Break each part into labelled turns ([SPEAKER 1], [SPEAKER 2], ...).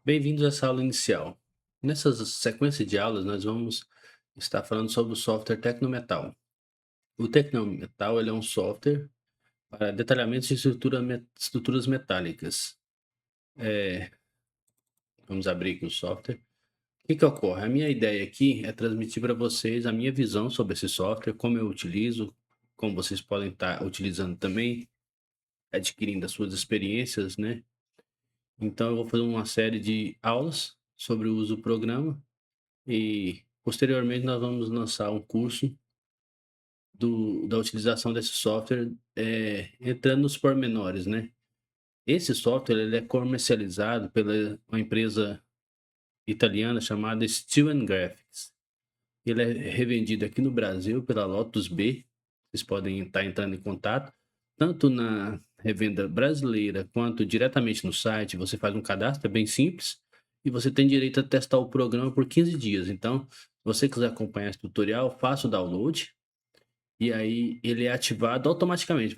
[SPEAKER 1] Bem-vindos a essa aula inicial. Nessa sequência de aulas, nós vamos estar falando sobre o software Tecnometal. O Tecnometal ele é um software para detalhamento de estruturas metálicas. É, vamos abrir aqui o software. O que ocorre? A minha ideia aqui é transmitir para vocês a minha visão sobre esse software, como eu utilizo, como vocês podem estar utilizando também, adquirindo as suas experiências, né? Então, eu vou fazer uma série de aulas sobre o uso do programa. E posteriormente nós vamos lançar um curso da utilização desse software, entrando nos pormenores, né. Esse software ele é comercializado pela uma empresa italiana chamada Steel Graphics. Ele é revendido aqui no Brasil pela Lotus B, vocês podem estar entrando em contato, tanto na revenda brasileira quanto diretamente no site, você faz um cadastro, é bem simples, e você tem direito a testar o programa por 15 dias. Então, se você quiser acompanhar esse tutorial, faça o download, e aí ele é ativado automaticamente.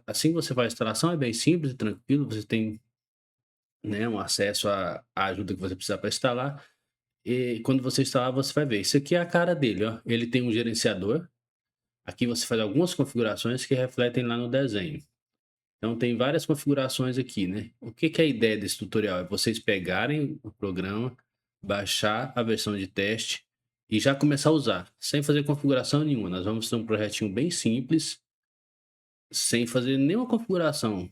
[SPEAKER 1] Assim que você faz a instalação, é bem simples e tranquilo, você tem, né, um acesso à ajuda que você precisar para instalar, e quando você instalar, você vai ver. Isso aqui é a cara dele, ó. Ele tem um gerenciador. Aqui você faz algumas configurações que refletem lá no desenho. Então tem várias configurações aqui, né? O que que é a ideia desse tutorial? É vocês pegarem o programa, baixar a versão de teste e já começar a usar, sem fazer configuração nenhuma. Nós vamos ter um projetinho bem simples, sem fazer nenhuma configuração.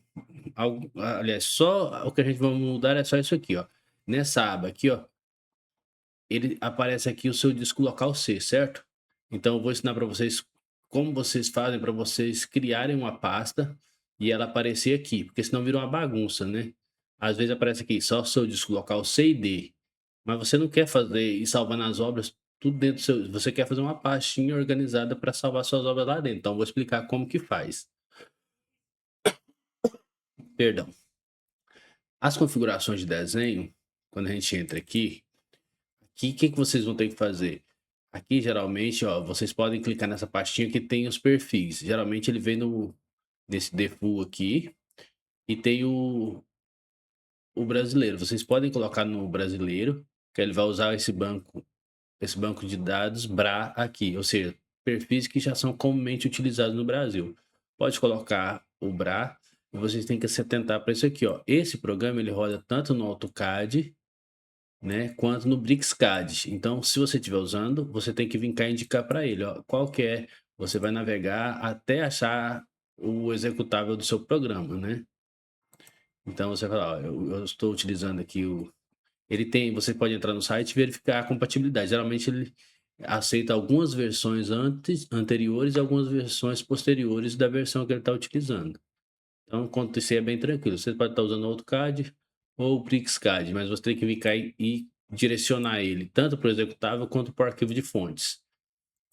[SPEAKER 1] Aliás, só o que a gente vai mudar é só isso aqui, ó. Nessa aba aqui, ó, ele aparece aqui o seu disco local C, certo? Então eu vou ensinar para vocês como vocês fazem para vocês criarem uma pasta e ela aparecer aqui, porque senão vira uma bagunça, né? Às vezes aparece aqui só o seu disco local C e D, mas você não quer fazer e salvar nas obras tudo dentro do seu, você quer fazer uma pastinha organizada para salvar suas obras lá dentro. Então eu vou explicar como que faz. Perdão. As configurações de desenho, quando a gente entra aqui, o que que vocês vão ter que fazer? Aqui, geralmente, ó, vocês podem clicar nessa pastinha que tem os perfis. Geralmente ele vem nesse default aqui e tem o brasileiro. Vocês podem colocar no brasileiro, que ele vai usar esse banco de dados BRA aqui, ou seja, perfis que já são comumente utilizados no Brasil. Pode colocar o BRA e vocês têm que se atentar para isso aqui, ó. Esse programa ele roda tanto no AutoCAD, né, quanto no BricsCAD. Então, se você estiver usando, você tem que vir cá e indicar para ele, ó, qual que é. Você vai navegar até achar o executável do seu programa, né? Então você vai falar, ó, eu estou utilizando aqui o. Ele tem, você pode entrar no site e verificar a compatibilidade. Geralmente ele aceita algumas versões anteriores e algumas versões posteriores da versão que ele está utilizando. Então, quanto isso aí é bem tranquilo. Você pode estar usando o AutoCAD ou o BricsCAD, mas você tem que vir cá e direcionar ele tanto para o executável quanto para o arquivo de fontes.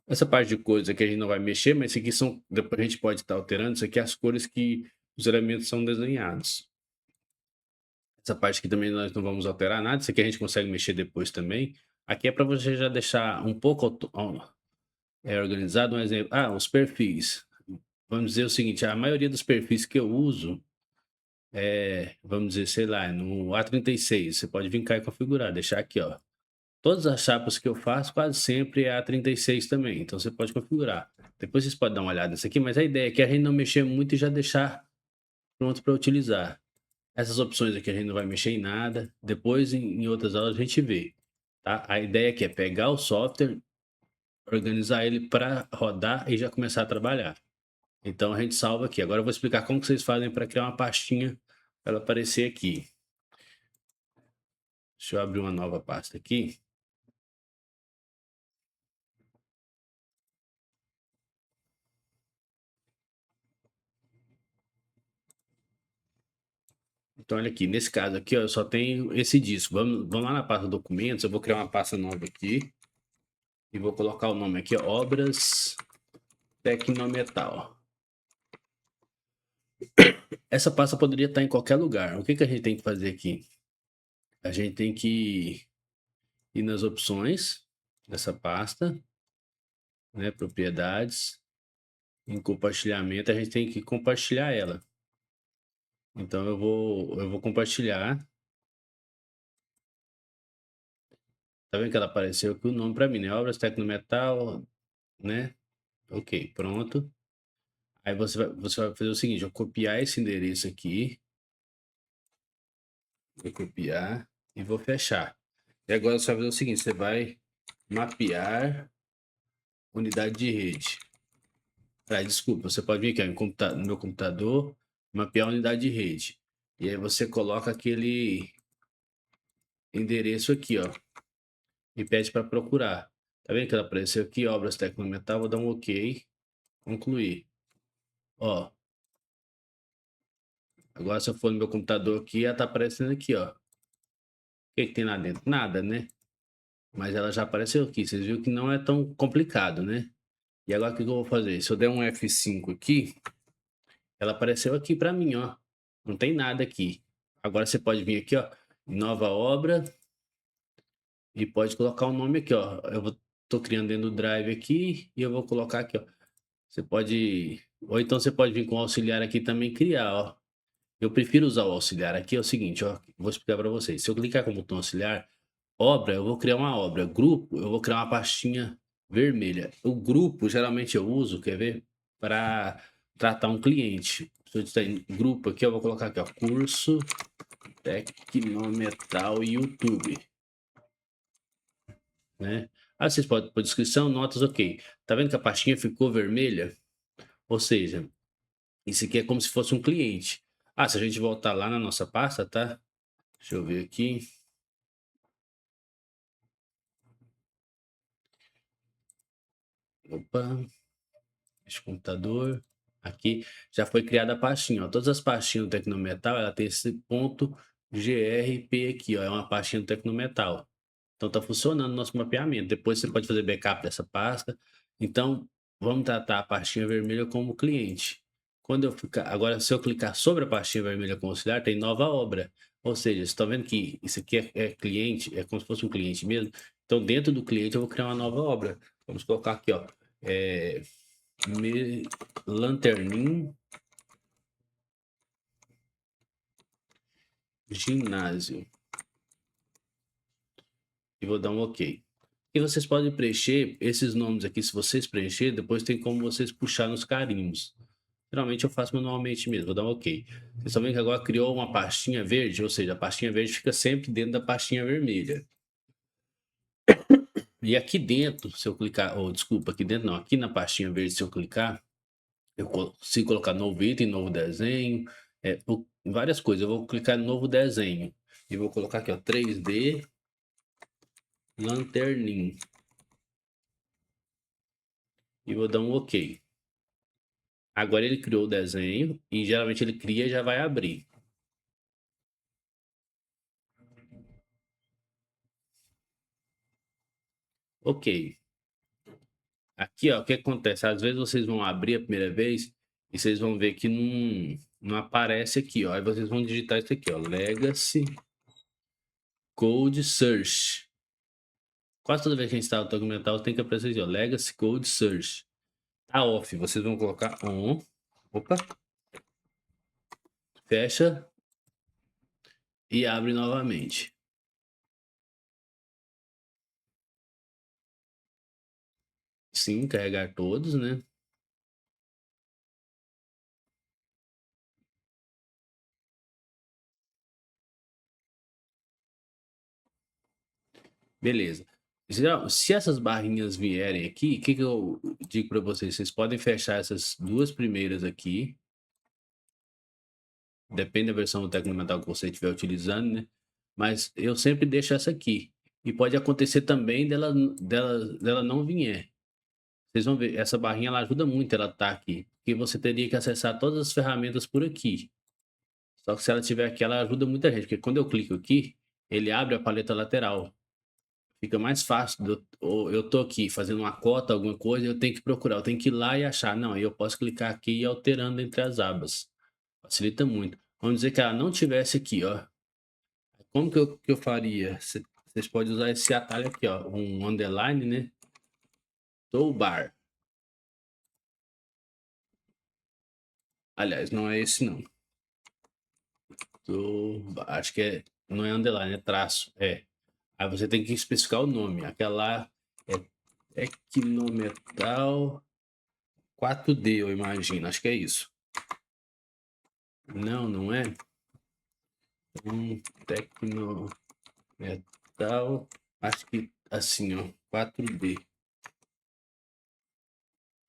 [SPEAKER 1] Essa parte de cores aqui a gente não vai mexer, mas isso aqui são. Depois a gente pode estar alterando. Isso aqui é as cores que os elementos são desenhados. Essa parte aqui também nós não vamos alterar nada. Isso aqui a gente consegue mexer depois também. Aqui é para você já deixar um pouco organizado. Um exemplo. Ah, os perfis. Vamos dizer o seguinte: a maioria dos perfis que eu uso vamos dizer, sei lá, no A36, você pode vir cá e configurar, deixar aqui, ó. Todas as chapas que eu faço, quase sempre é A36 também, então você pode configurar. Depois vocês podem dar uma olhada nisso aqui, mas a ideia é que a gente não mexer muito e já deixar pronto para utilizar. Essas opções aqui a gente não vai mexer em nada, depois em outras aulas a gente vê, tá? A ideia aqui é pegar o software, organizar ele para rodar e já começar a trabalhar. Então a gente salva aqui. Agora eu vou explicar como que vocês fazem para criar uma pastinha para ela aparecer aqui. Deixa eu abrir uma nova pasta aqui. Então, olha aqui, nesse caso aqui, ó, eu só tenho esse disco. Vamos lá na pasta documentos, eu vou criar uma pasta nova aqui e vou colocar o nome aqui, ó, Obras Tecnometal. Essa pasta poderia estar em qualquer lugar. O que que a gente tem que fazer aqui? A gente tem que ir nas opções dessa pasta, né, propriedades, em compartilhamento, a gente tem que compartilhar ela. Então eu vou compartilhar. Tá vendo que ela apareceu aqui o nome para mim, né? Obras Tecnometal, né? Ok, pronto. Aí você vai fazer o seguinte, eu copiar esse endereço aqui, vou copiar e vou fechar. E agora você vai fazer o seguinte, você vai mapear unidade de rede. Ah, desculpa, você pode vir aqui ó, no meu computador, mapear a unidade de rede. E aí você coloca aquele endereço aqui, ó, e pede para procurar. Tá vendo que ela apareceu aqui, obras Tecnometal, vou dar um OK, concluir. Ó, agora se eu for no meu computador aqui, ela tá aparecendo aqui, ó. O que que tem lá dentro? Nada, né? Mas ela já apareceu aqui, vocês viram que não é tão complicado, né? E agora o que que eu vou fazer? Se eu der um F5 aqui, ela apareceu aqui para mim, ó. Não tem nada aqui. Agora você pode vir aqui, ó, nova obra e pode colocar o nome aqui, ó. Tô criando dentro do Drive aqui e eu vou colocar aqui, ó. Você pode, ou então você pode vir com o auxiliar aqui também criar, ó. Eu prefiro usar o auxiliar aqui, é o seguinte, ó, vou explicar para vocês. Se eu clicar como botão auxiliar, obra, eu vou criar uma obra. Grupo, eu vou criar uma pastinha vermelha. O grupo, geralmente eu uso, quer ver? Para tratar um cliente. Se eu digitar em grupo aqui, eu vou colocar aqui, ó, curso Tecnometal YouTube, né? Aí vocês podem pôr descrição, notas, ok. Tá vendo que a pastinha ficou vermelha? Ou seja, isso aqui é como se fosse um cliente. Ah, se a gente voltar lá na nossa pasta, tá? Deixa eu ver aqui. Opa, este computador. Aqui já foi criada a pastinha, ó. Todas as pastinhas do Tecnometal, ela tem esse ponto GRP aqui, ó. É uma pastinha do Tecnometal. Então tá funcionando o nosso mapeamento. Depois você pode fazer backup dessa pasta. Então, vamos tratar a pastinha vermelha como cliente. Quando eu ficar, agora se eu clicar sobre a pastinha vermelha com auxiliar, tem nova obra. Ou seja, você está vendo que isso aqui é cliente, é como se fosse um cliente mesmo. Então, dentro do cliente, eu vou criar uma nova obra. Vamos colocar aqui, ó. É, Lanternin Ginásio. E vou dar um OK. E vocês podem preencher esses nomes aqui, se vocês preencher, depois tem como vocês puxar nos carimbos. Geralmente eu faço manualmente mesmo, vou dar um OK. Vocês estão vendo que agora criou uma pastinha verde, ou seja, a pastinha verde fica sempre dentro da pastinha vermelha. E aqui dentro, se eu clicar, ou desculpa, aqui dentro não, aqui na pastinha verde, se eu clicar, eu consigo colocar novo item, novo desenho, várias coisas. Eu vou clicar em novo desenho e vou colocar aqui, ó, 3D Lanternin. E vou dar um OK. Agora ele criou o desenho e geralmente ele cria e já vai abrir. OK. Aqui, ó, o que acontece? Às vezes vocês vão abrir a primeira vez e vocês vão ver que não aparece aqui, ó. Aí vocês vão digitar isso aqui, ó, Legacy Code Search. Quase toda vez que a gente instala o documental tem que aparecer aqui, ó, Legacy Code Search. Tá off, vocês vão colocar on. Opa, fecha e abre novamente. Sim, carregar todos, né? Beleza. Se essas barrinhas vierem aqui, o que que eu digo para vocês? Vocês podem fechar essas duas primeiras aqui, depende da versão do Tecnomental que você estiver utilizando, né? Mas eu sempre deixo essa aqui. E pode acontecer também dela não vier. Vocês vão ver, essa barrinha ela ajuda muito ela tá aqui, porque você teria que acessar todas as ferramentas por aqui. Só que se ela estiver aqui, ela ajuda muita gente, porque quando eu clico aqui, ele abre a paleta lateral. Fica mais fácil, ou eu tô aqui fazendo uma cota, alguma coisa, eu tenho que procurar, eu tenho que ir lá e achar. Não, eu posso clicar aqui e ir alterando entre as abas. Facilita muito. Vamos dizer que ela não tivesse aqui, ó. Como que eu faria? Vocês podem usar esse atalho aqui, ó, um underline, né? Toolbar. Aliás, não é esse não. Acho que não é underline, é traço. É. Aí você tem que especificar o nome. Aquela lá é Tecnometal 4D, eu imagino. Acho que é isso. Não, não é? Tecnometal. Acho que assim, ó. 4D.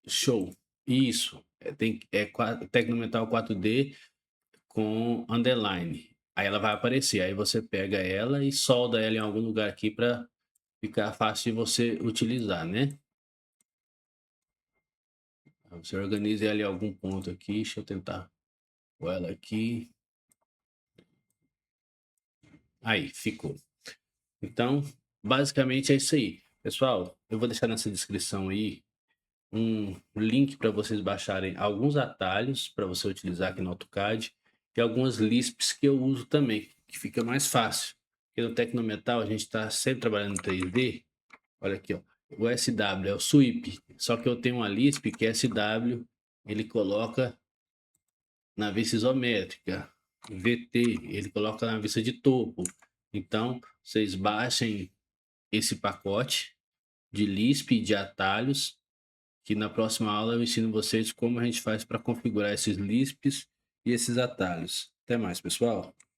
[SPEAKER 1] Show. Isso. Tecnometal 4D com underline. Aí ela vai aparecer. Aí você pega ela e solda ela em algum lugar aqui para ficar fácil de você utilizar, né? Você organiza ela em algum ponto aqui. Deixa eu tentar com ela aqui. Aí, ficou. Então, basicamente é isso aí. Pessoal, eu vou deixar nessa descrição aí um link para vocês baixarem alguns atalhos para você utilizar aqui no AutoCAD e algumas Lisps que eu uso também, que fica mais fácil. Porque no Tecnometal a gente está sempre trabalhando em 3D. Olha aqui, ó. O SW é o sweep, só que eu tenho uma Lisp que é SW, ele coloca na vista isométrica. VT, ele coloca na vista de topo. Então, vocês baixem esse pacote de Lisp e de atalhos, que na próxima aula eu ensino vocês como a gente faz para configurar esses Lisps e esses atalhos. Até mais, pessoal.